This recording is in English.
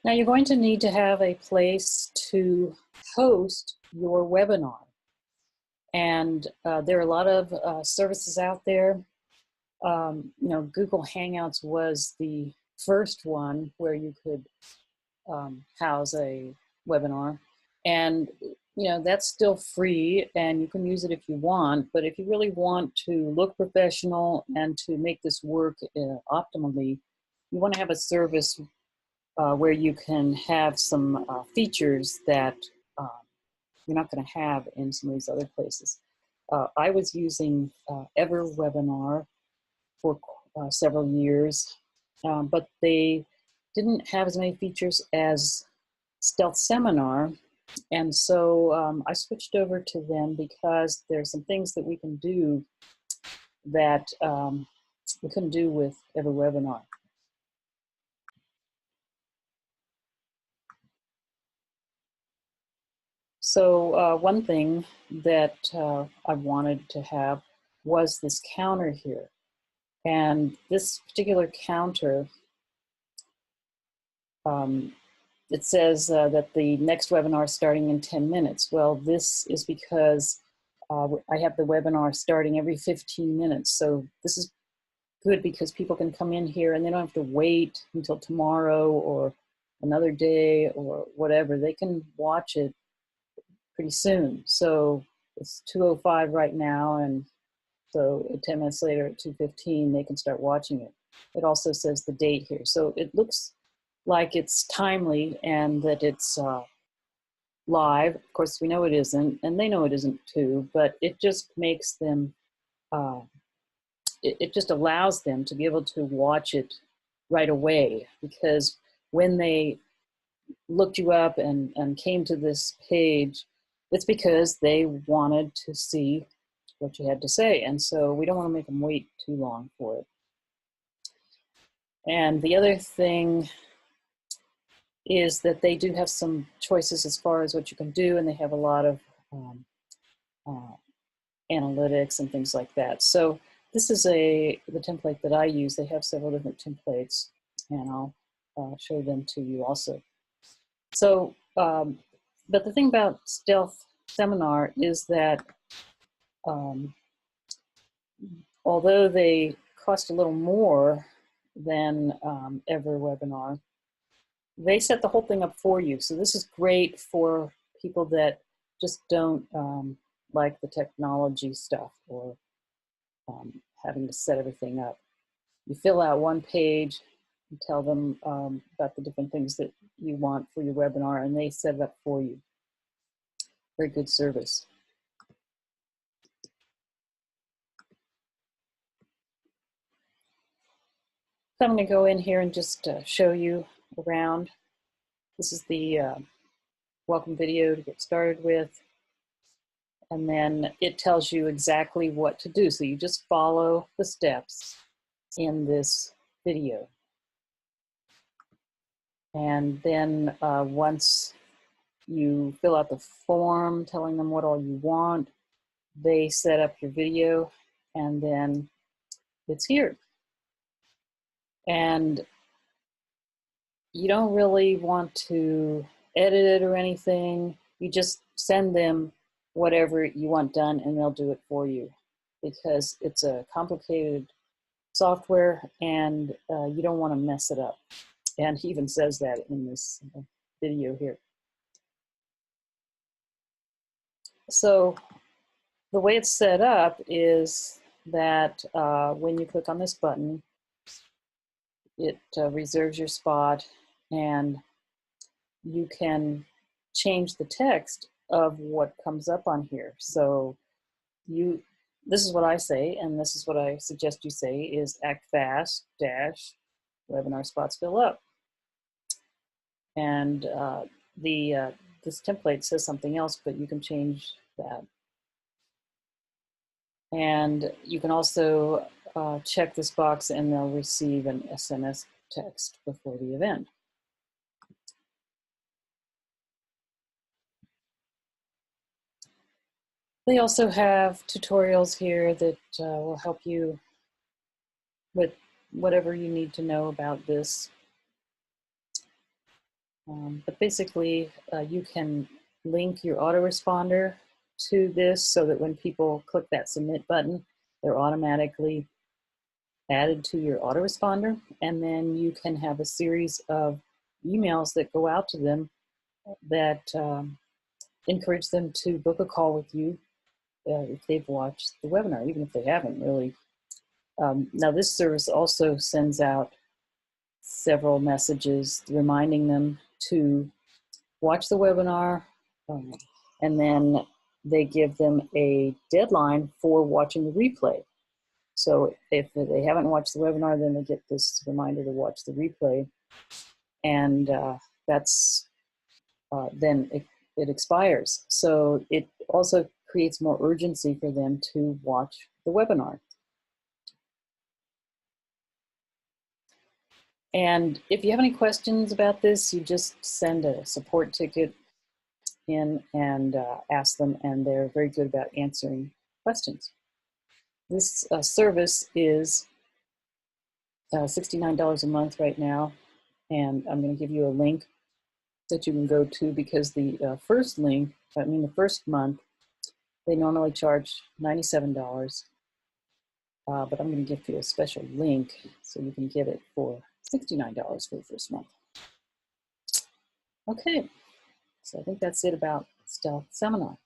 Now you're going to need to have a place to host your webinar. And there are a lot of services out there. Google Hangouts was the first one where you could house a webinar. And that's still free and you can use it if you want, but if you really want to look professional and to make this work optimally, you want to have a service where you can have some features that you're not going to have in some of these other places. I was using EverWebinar for several years, but they didn't have as many features as StealthSeminar, and so I switched over to them because there's some things that we can do that we couldn't do with EverWebinar. So one thing that I wanted to have was this counter here. And this particular counter, it says that the next webinar is starting in 10 minutes. Well, this is because I have the webinar starting every 15 minutes. So this is good because people can come in here and they don't have to wait until tomorrow or another day or whatever. They can watch it pretty soon. So it's 2:05 right now, and so 10 minutes later at 2:15 they can start watching it. It also says the date here. So it looks like it's timely and that it's live. Of course, we know it isn't, and they know it isn't too, but it just makes them, it just allows them to be able to watch it right away, because when they looked you up and came to this page, it's because they wanted to see what you had to say. And so we don't want to make them wait too long for it. And the other thing is that they do have some choices as far as what you can do, and they have a lot of analytics and things like that. So this is the template that I use. They have several different templates, and I'll show them to you also. So, but the thing about StealthSeminar is that although they cost a little more than EverWebinar, they set the whole thing up for you. So this is great for people that just don't like the technology stuff or having to set everything up. You fill out one page, you tell them about the different things that you want for your webinar, and they set it up for you. Very good service. So I'm going to go in here and just show you around. This is the welcome video to get started with. And then it tells you exactly what to do. So you just follow the steps in this video. And then once you fill out the form telling them what all you want, they set up your video, and then it's here. And you don't really want to edit it or anything. You just send them whatever you want done and they'll do it for you, because it's a complicated software and you don't want to mess it up. And he even says that in this video here. So the way it's set up is that when you click on this button, it reserves your spot, and you can change the text of what comes up on here. So this is what I say, and this is what I suggest you say, is act fast, dash, webinar spots fill up. And this template says something else, but you can change that. And you can also check this box and they'll receive an SMS text before the event. They also have tutorials here that will help you with whatever you need to know about this. But basically, you can link your autoresponder to this so that when people click that submit button, they're automatically added to your autoresponder. And then you can have a series of emails that go out to them that encourage them to book a call with you if they've watched the webinar, even if they haven't really. Now, this service also sends out several messages reminding them to watch the webinar, and then they give them a deadline for watching the replay. So if they haven't watched the webinar, then they get this reminder to watch the replay, and that's then it expires. So it also creates more urgency for them to watch the webinar. And if you have any questions about this, you just send a support ticket in and ask them, and they're very good about answering questions. This service is $69 a month right now, and I'm going to give you a link that you can go to, because the first month, they normally charge $97, but I'm going to give you a special link so you can get it for $69 for the first month. Okay, so I think that's it about Stealth Seminar.